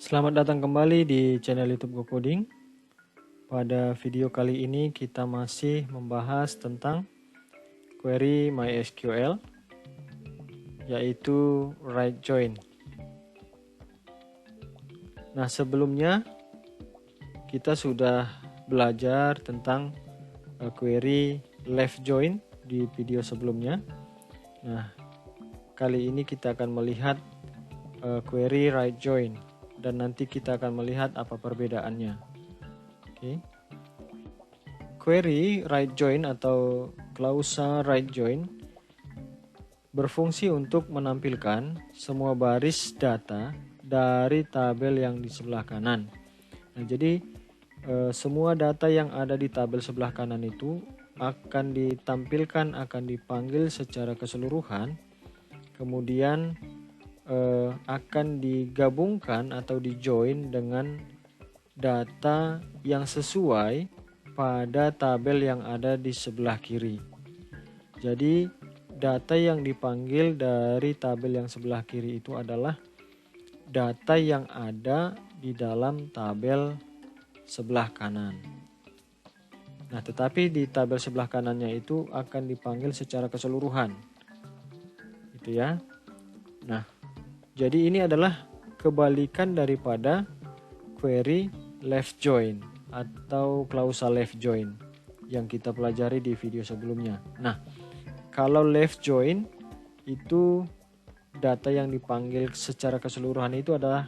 Selamat datang kembali di channel YouTube GoCoding. Pada video kali ini kita masih membahas tentang query MySQL, yaitu right join. Nah, sebelumnya kita sudah belajar tentang query left join di video sebelumnya. Nah, kali ini kita akan melihat query right join. Dan nanti kita akan melihat apa perbedaannya. Oke. Query right join atau klausa right join berfungsi untuk menampilkan semua baris data dari tabel yang di sebelah kanan. Nah, jadi semua data yang ada di tabel sebelah kanan itu akan ditampilkan, akan dipanggil secara keseluruhan, kemudian akan digabungkan atau di-join dengan data yang sesuai pada tabel yang ada di sebelah kiri. Jadi data yang dipanggil dari tabel yang sebelah kiri itu adalah data yang ada di dalam tabel sebelah kanan. Nah, tetapi di tabel sebelah kanannya itu akan dipanggil secara keseluruhan. Gitu ya. Nah, jadi ini adalah kebalikan daripada query left join atau klausa left join yang kita pelajari di video sebelumnya. Nah, kalau left join itu data yang dipanggil secara keseluruhan itu adalah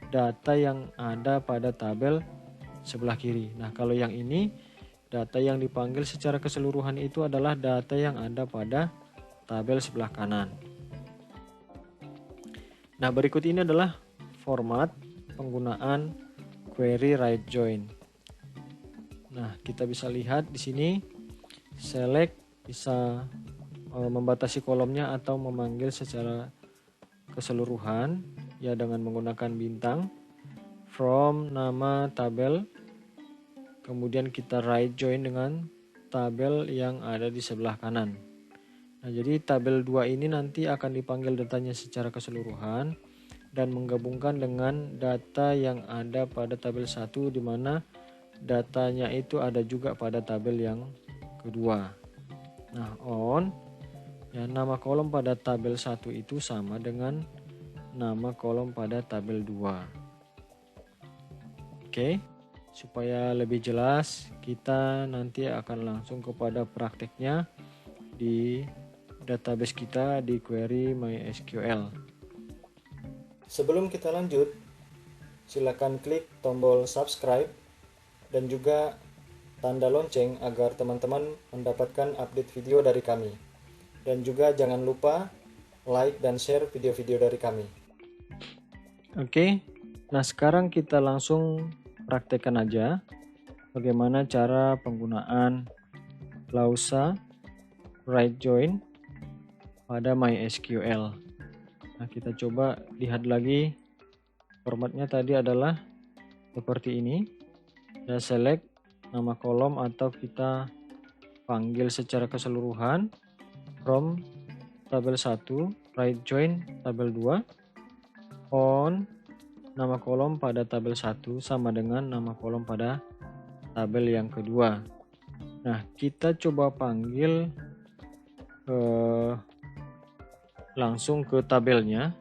data yang ada pada tabel sebelah kiri. Nah, kalau yang ini data yang dipanggil secara keseluruhan itu adalah data yang ada pada tabel sebelah kanan. Nah, berikut ini adalah format penggunaan query right join. Nah, kita bisa lihat di sini select bisa membatasi kolomnya atau memanggil secara keseluruhan ya dengan menggunakan bintang. From nama tabel, kemudian kita right join dengan tabel yang ada di sebelah kanan. Nah, jadi tabel 2 ini nanti akan dipanggil datanya secara keseluruhan dan menggabungkan dengan data yang ada pada tabel 1 di mana datanya itu ada juga pada tabel yang kedua. Nah, on ya, nama kolom pada tabel 1 itu sama dengan nama kolom pada tabel 2. Oke, supaya lebih jelas kita nanti akan langsung kepada prakteknya di database kita di query MySQL. Sebelum kita lanjut, silakan klik tombol subscribe dan juga tanda lonceng agar teman-teman mendapatkan update video dari kami. Dan juga jangan lupa like dan share video-video dari kami. Oke, nah sekarang kita langsung praktekkan aja bagaimana cara penggunaan klausa right join pada MySQL. Nah, kita coba lihat lagi formatnya tadi adalah seperti ini. Ya, select nama kolom atau kita panggil secara keseluruhan from tabel 1, right join tabel 2, on nama kolom pada tabel 1 sama dengan nama kolom pada tabel yang kedua. Nah, kita coba panggil langsung ke tabelnya.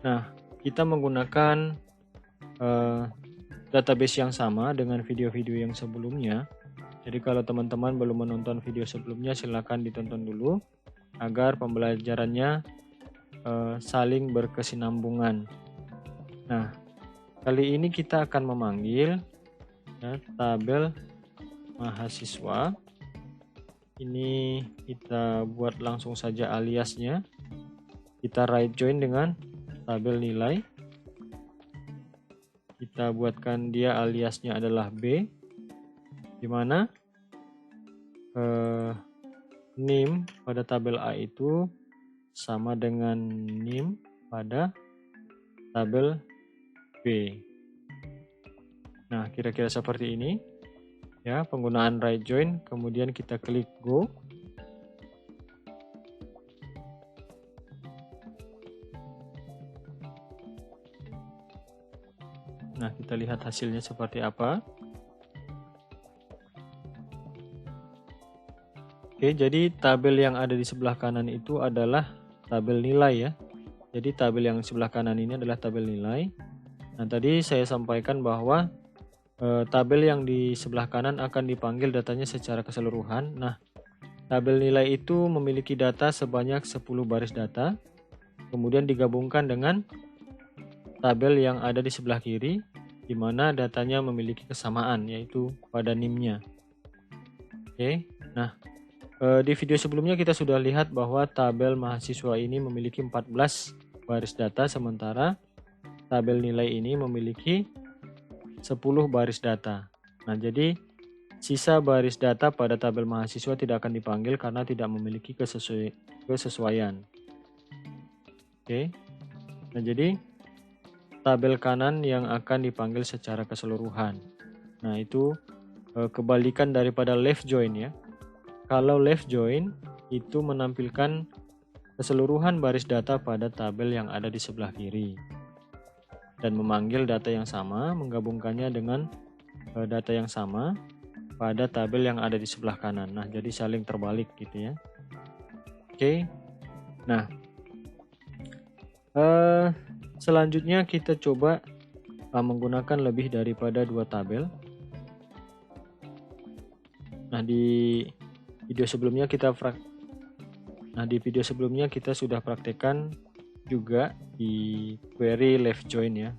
Nah, kita menggunakan database yang sama dengan video-video yang sebelumnya. Jadi kalau teman-teman belum menonton video sebelumnya, silakan ditonton dulu agar pembelajarannya saling berkesinambungan. Nah, kali ini kita akan memanggil ya, tabel mahasiswa. Ini kita buat langsung saja aliasnya. Kita right join dengan tabel nilai. Kita buatkan dia aliasnya adalah B, di mana NIM pada tabel A itu sama dengan NIM pada tabel B. Nah, kira-kira seperti ini ya penggunaan right join. Kemudian kita klik go. Nah, kita lihat hasilnya seperti apa. Oke, jadi tabel yang ada di sebelah kanan itu adalah tabel nilai ya. Jadi tabel yang sebelah kanan ini adalah tabel nilai. Nah, tadi saya sampaikan bahwa tabel yang di sebelah kanan akan dipanggil datanya secara keseluruhan. Nah, tabel nilai itu memiliki data sebanyak 10 baris data. Kemudian digabungkan dengan tabel yang ada di sebelah kiri, di mana datanya memiliki kesamaan, yaitu pada NIM-nya. Oke, nah di video sebelumnya kita sudah lihat bahwa tabel mahasiswa ini memiliki 14 baris data, sementara tabel nilai ini memiliki 10 baris data. Nah, jadi sisa baris data pada tabel mahasiswa tidak akan dipanggil karena tidak memiliki kesesuaian. Oke, nah jadi tabel kanan yang akan dipanggil secara keseluruhan. Nah, itu kebalikan daripada left join ya. Kalau left join itu menampilkan keseluruhan baris data pada tabel yang ada di sebelah kiri dan memanggil data yang sama, menggabungkannya dengan data yang sama pada tabel yang ada di sebelah kanan. Nah, jadi saling terbalik gitu ya. Oke. Nah, selanjutnya kita coba menggunakan lebih daripada 2 tabel. Nah, di video sebelumnya kita sudah praktekkan juga di query left join ya.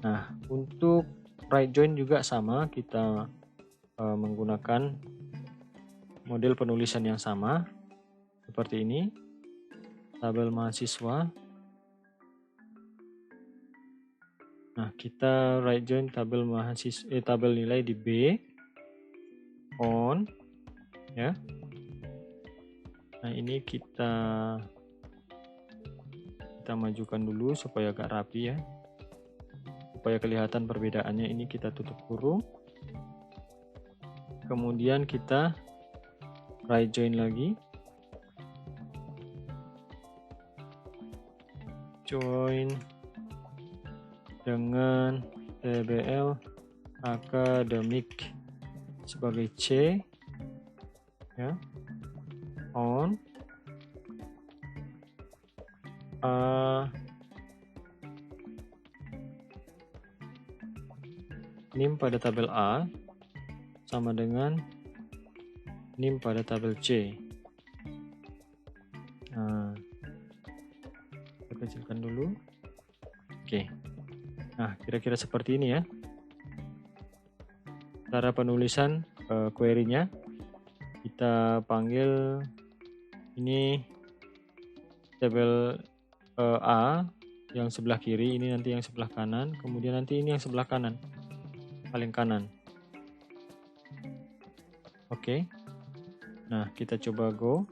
Nah, untuk right join juga sama, kita menggunakan model penulisan yang sama seperti ini. Tabel mahasiswa. Nah, kita right join tabel tabel nilai di B on ya. Nah, ini kita majukan dulu supaya agak rapi ya. Supaya kelihatan perbedaannya, ini kita tutup kurung. Kemudian kita right join lagi. Join dengan TBL akademik sebagai C ya, on A NIM pada tabel A sama dengan NIM pada tabel C. Nah, kita kecilkan dulu. Oke. Nah, kira-kira seperti ini ya cara penulisan query-nya. Kita panggil ini tabel A yang sebelah kiri, ini nanti yang sebelah kanan, kemudian nanti ini yang sebelah kanan, paling kanan. Oke. Nah, kita coba go.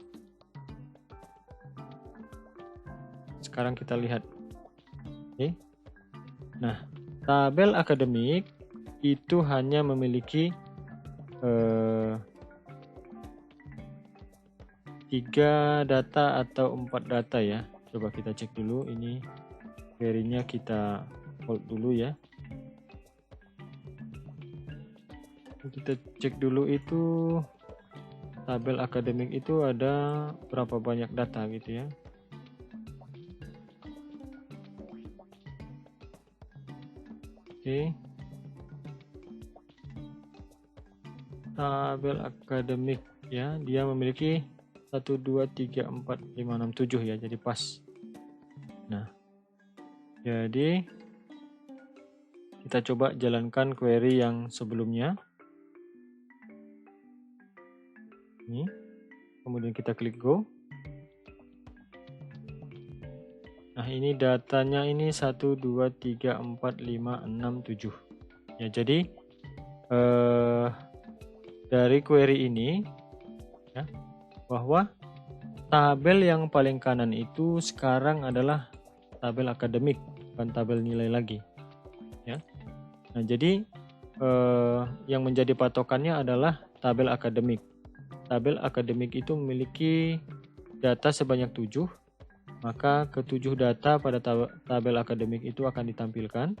Sekarang kita lihat. Oke. Nah, tabel akademik itu hanya memiliki 3 data atau 4 data ya. Coba kita cek dulu, ini query-nya kita hold dulu ya. Kita cek dulu itu tabel akademik itu ada berapa banyak data gitu ya. Oke. Tabel akademik ya, dia memiliki 1, 2, 3, 4, 5, 6, 7 ya, jadi pas. Nah, jadi kita coba jalankan query yang sebelumnya. Ini, kemudian kita klik go. Nah, ini datanya ini 1, 2, 3, 4, 5, 6, 7. Ya, jadi dari query ini ya, bahwa tabel yang paling kanan itu sekarang adalah tabel akademik, bukan tabel nilai lagi ya. Nah, jadi yang menjadi patokannya adalah tabel akademik. Tabel akademik itu memiliki data sebanyak 7, maka ke-7 data pada tabel akademik itu akan ditampilkan.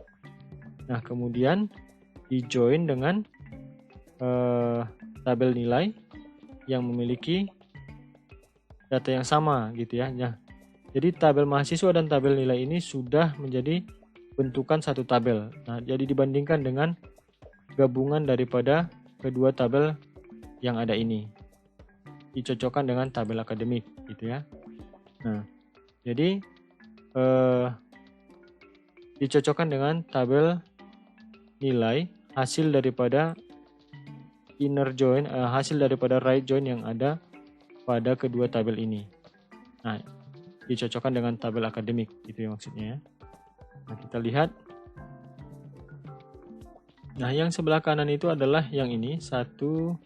Nah, kemudian di join dengan tabel nilai yang memiliki data yang sama gitu ya. Nah, jadi tabel mahasiswa dan tabel nilai ini sudah menjadi bentukan satu tabel. Nah, jadi dibandingkan dengan gabungan daripada kedua tabel yang ada ini, dicocokkan dengan tabel akademik gitu ya. Nah, jadi dicocokkan dengan tabel nilai hasil daripada inner join, hasil daripada right join yang ada pada kedua tabel ini. Nah, dicocokkan dengan tabel akademik gitu ya maksudnya ya. Nah, kita lihat. Nah, yang sebelah kanan itu adalah yang ini, 1 2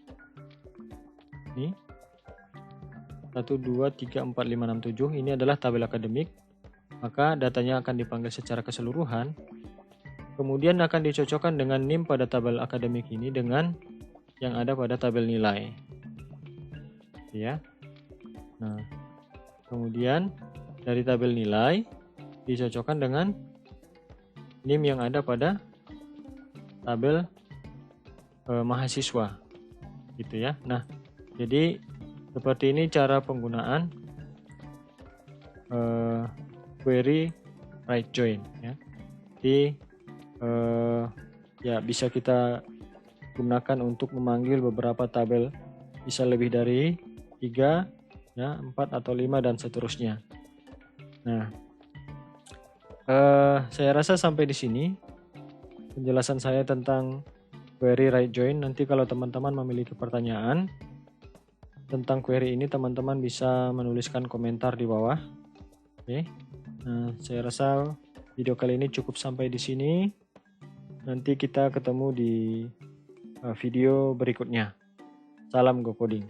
3 4 5 6 7. Ini adalah tabel akademik. Maka datanya akan dipanggil secara keseluruhan. Kemudian akan dicocokkan dengan NIM pada tabel akademik ini dengan yang ada pada tabel nilai. Ya. Nah, kemudian dari tabel nilai dicocokkan dengan NIM yang ada pada tabel mahasiswa. Gitu ya. Nah, jadi seperti ini cara penggunaan query right join ya. Jadi ya bisa kita gunakan untuk memanggil beberapa tabel, bisa lebih dari 3 ya, 4 atau 5 dan seterusnya. Nah, saya rasa sampai di sini penjelasan saya tentang query right join. Nanti kalau teman-teman memiliki pertanyaan tentang query ini, teman-teman bisa menuliskan komentar di bawah. Oke. Nah, saya rasa video kali ini cukup sampai di sini. Nanti kita ketemu di video berikutnya. Salam Go Coding.